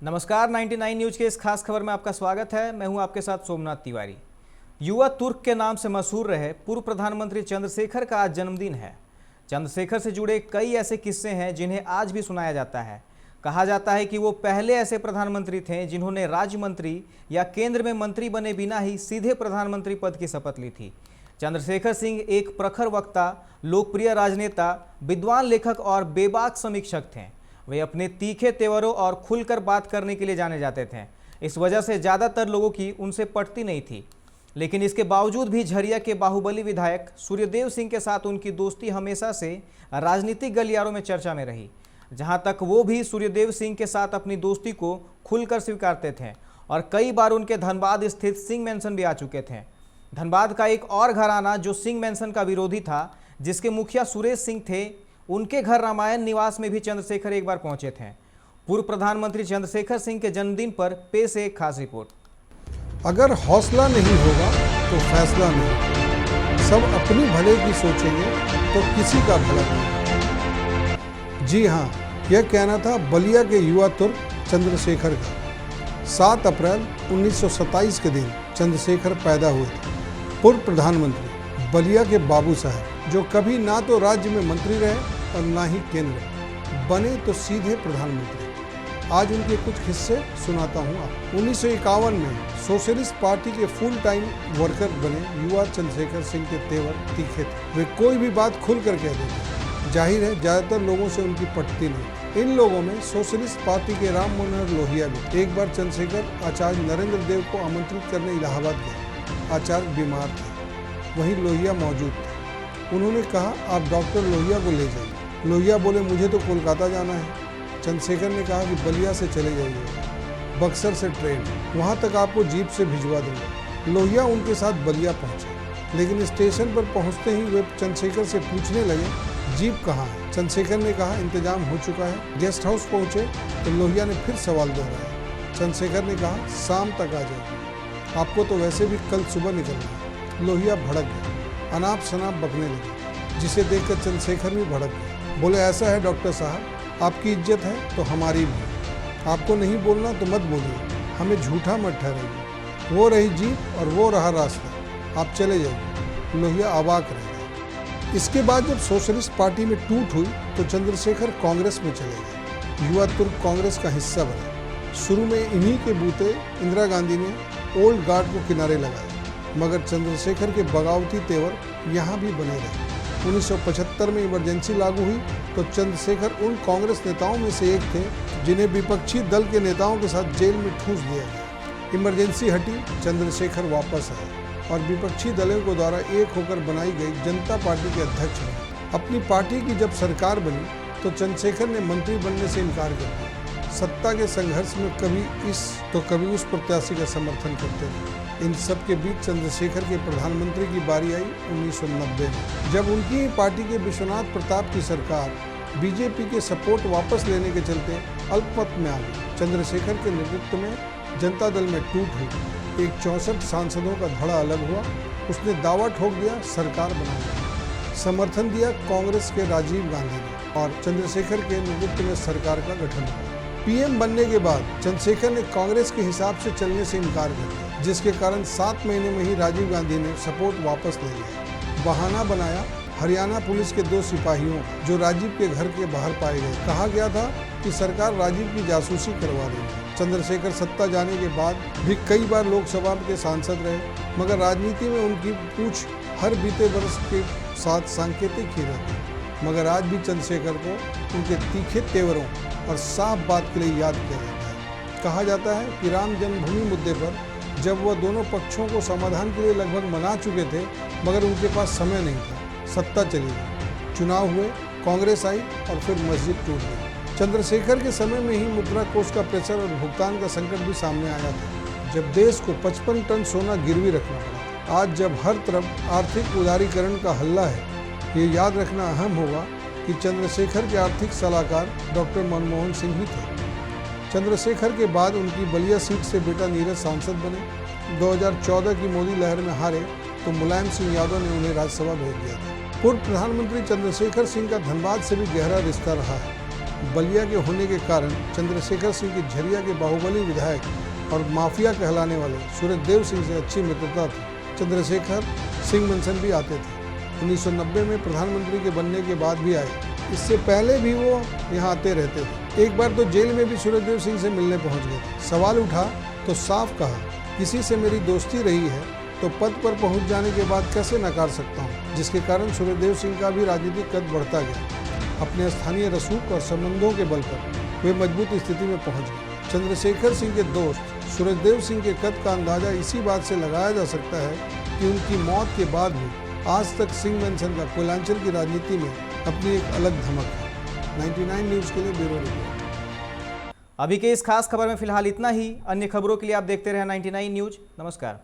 नमस्कार, 99 न्यूज के इस खास खबर में आपका स्वागत है। मैं हूं आपके साथ सोमनाथ तिवारी। युवा तुर्क के नाम से मशहूर रहे पूर्व प्रधानमंत्री चंद्रशेखर का आज जन्मदिन है। चंद्रशेखर से जुड़े कई ऐसे किस्से हैं जिन्हें आज भी सुनाया जाता है। कहा जाता है कि वो पहले ऐसे प्रधानमंत्री थे जिन्होंने राज्य मंत्री या केंद्र में मंत्री बने बिना ही सीधे प्रधानमंत्री पद की शपथ ली थी। चंद्रशेखर सिंह एक प्रखर वक्ता, लोकप्रिय राजनेता, विद्वान लेखक और बेबाक समीक्षक थे। वे अपने तीखे तेवरों और खुलकर बात करने के लिए जाने जाते थे। इस वजह से ज़्यादातर लोगों की उनसे पटती नहीं थी, लेकिन इसके बावजूद भी झरिया के बाहुबली विधायक सूर्यदेव सिंह के साथ उनकी दोस्ती हमेशा से राजनीतिक गलियारों में चर्चा में रही। जहां तक वो भी सूर्यदेव सिंह के साथ अपनी दोस्ती को खुलकर स्वीकारते थे और कई बार उनके धनबाद स्थित सिंह मैंसन भी आ चुके थे। धनबाद का एक और घराना जो सिंह मैंसन का विरोधी था, जिसके मुखिया सुरेश सिंह थे, उनके घर रामायण निवास में भी चंद्रशेखर एक बार पहुंचे थे। पूर्व प्रधानमंत्री चंद्रशेखर सिंह के जन्मदिन पर पेश एक खास रिपोर्ट। अगर हौसला नहीं होगा तो फैसला नहीं। सब अपनी भले की सोचेंगे तो किसी का भला नहीं। जी हाँ, यह कहना था बलिया के युवा तुर्क चंद्रशेखर का। 7 अप्रैल 1927 के दिन चंद्रशेखर पैदा हुए थे। पूर्व प्रधानमंत्री बलिया के बाबू साहब, जो कभी ना तो राज्य में मंत्री रहे और ना ही केंद्र बने, तो सीधे प्रधानमंत्री। आज उनके कुछ किस्से सुनाता हूँ आप। 1951 में सोशलिस्ट पार्टी के फुल टाइम वर्कर बने युवा चंद्रशेखर सिंह के तेवर तीखे थे। वे कोई भी बात खुल कर कह देते। जाहिर है ज़्यादातर लोगों से उनकी पटती नहीं। इन लोगों में सोशलिस्ट पार्टी के राम मनोहर लोहिया भी। एक बार चंद्रशेखर आचार्य नरेंद्र देव को आमंत्रित करने इलाहाबाद गए। आचार्य बीमार थे, वहीं लोहिया मौजूद थे। उन्होंने कहा, आप डॉक्टर लोहिया को ले जाइए। लोहिया बोले, मुझे तो कोलकाता जाना है। चंद्रशेखर ने कहा कि बलिया से चले जाइए, बक्सर से ट्रेन, वहाँ तक आपको जीप से भिजवा दूंगा। लोहिया उनके साथ बलिया पहुँचे, लेकिन स्टेशन पर पहुँचते ही वे चंद्रशेखर से पूछने लगे, जीप कहाँ है? चंद्रशेखर ने कहा, इंतजाम हो चुका है। गेस्ट हाउस पहुँचे तो लोहिया ने फिर सवाल दोहराया। चंद्रशेखर ने कहा, शाम तक आ जाएगी, आपको तो वैसे भी कल सुबह निकलना है। लोहिया भड़क गए, अनाप शनाप बकने लगे, जिसे देखकर चंद्रशेखर भी भड़क गए। बोले, ऐसा है डॉक्टर साहब, आपकी इज्जत है तो हमारी भी। आपको नहीं बोलना तो मत बोलिए, हमें झूठा मत ठहराइए। वो रही जीप और वो रहा रास्ता, आप चले जाइए। लोहिया अवाक रह गए। इसके बाद जब सोशलिस्ट पार्टी में टूट हुई तो चंद्रशेखर कांग्रेस में चले गए। युवा तुर्क कांग्रेस का हिस्सा बने। शुरू में इन्हीं के बूते इंदिरा गांधी ने ओल्ड गार्ड को किनारे लगाया, मगर चंद्रशेखर के बगावती तेवर यहाँ भी बने रहे। 1975 में इमरजेंसी लागू हुई तो चंद्रशेखर उन कांग्रेस नेताओं में से एक थे जिन्हें विपक्षी दल के नेताओं के साथ जेल में ठूंस दिया गया। इमरजेंसी हटी, चंद्रशेखर वापस आए और विपक्षी दलों को द्वारा एक होकर बनाई गई जनता पार्टी के अध्यक्ष बने। अपनी पार्टी की जब सरकार बनी तो चंद्रशेखर ने मंत्री बनने से इनकार कर दिया। सत्ता के संघर्ष में कभी इस तो कभी उस प्रत्याशी का समर्थन करते रहे। इन सब के बीच चंद्रशेखर के प्रधानमंत्री की बारी आई 1990 में, जब उनकी ही पार्टी के विश्वनाथ प्रताप की सरकार बीजेपी के सपोर्ट वापस लेने के चलते अल्पमत में आ गई। चंद्रशेखर के नेतृत्व में जनता दल में टूट हुई। एक 64 सांसदों का धड़ा अलग हुआ। उसने दावा ठोक दिया, सरकार बना ली। समर्थन दिया कांग्रेस के राजीव गांधी ने और चंद्रशेखर के नेतृत्व में सरकार का गठन हुआ। पीएम बनने के बाद चंद्रशेखर ने कांग्रेस के हिसाब से चलने से इनकार कर दिया, जिसके कारण 7 महीने में ही राजीव गांधी ने सपोर्ट वापस ले लिया। बहाना बनाया हरियाणा पुलिस के 2 सिपाहियों जो राजीव के घर के बाहर पाए गए। कहा गया था कि सरकार राजीव की जासूसी करवा रही है। चंद्रशेखर सत्ता जाने के बाद भी कई बार लोकसभा के सांसद रहे, मगर राजनीति में उनकी पूछ हर बीते वर्ष के साथ सांकेतिक ही रहती। मगर आज भी चंद्रशेखर को उनके तीखे तेवरों और साफ बात के लिए याद किया जाता है। कहा जाता है कि राम जन्मभूमि मुद्दे पर जब वह दोनों पक्षों को समाधान के लिए लगभग मना चुके थे, मगर उनके पास समय नहीं था। सत्ता चली गई, चुनाव हुए, कांग्रेस आई और फिर मस्जिद टूट गई। चंद्रशेखर के समय में ही मुद्रा कोष का प्रेशर और भुगतान का संकट भी सामने आया था, जब देश को 55 टन सोना गिरवी रखना पड़ा। आज जब हर तरफ आर्थिक उदारीकरण का हल्ला है, ये याद रखना अहम होगा कि चंद्रशेखर के आर्थिक सलाहकार डॉक्टर मनमोहन सिंह ही थे। चंद्रशेखर के बाद उनकी बलिया सीट से बेटा नीरज सांसद बने। 2014 की मोदी लहर में हारे तो मुलायम सिंह यादव ने उन्हें राज्यसभा भेज दिया था। पूर्व प्रधानमंत्री चंद्रशेखर सिंह का धनबाद से भी गहरा रिश्ता रहा है। बलिया के होने के कारण चंद्रशेखर सिंह की झरिया के बाहुबली विधायक और माफिया कहलाने वाले सूरजदेव सिंह से अच्छी मित्रता थी। चंद्रशेखर सिंह मनसन भी आते थे। 1990 में प्रधानमंत्री के बनने के बाद भी आए। इससे पहले भी वो यहाँ आते रहते थे। एक बार तो जेल में भी सूरजदेव सिंह से मिलने पहुँच गए। सवाल उठा तो साफ कहा, किसी से मेरी दोस्ती रही है तो पद पर पहुंच जाने के बाद कैसे नकार सकता हूं, जिसके कारण सूरजदेव सिंह का भी राजनीतिक कद बढ़ता गया। अपने स्थानीय रसूख और संबंधों के बल पर वे मजबूत स्थिति में पहुंच गए। चंद्रशेखर सिंह के दोस्त सूरजदेव सिंह के कद का अंदाजा इसी बात से लगाया जा सकता है कि उनकी मौत के बाद भी आज तक सिंह मेंशन का कोयलांचल की राजनीति में अपनी एक अलग धमक है। 99 न्यूज़ के लिए ब्यूरो रिपोर्ट। अभी के इस खास खबर में फिलहाल इतना ही। अन्य खबरों के लिए आप देखते रहे 99 न्यूज़। नमस्कार।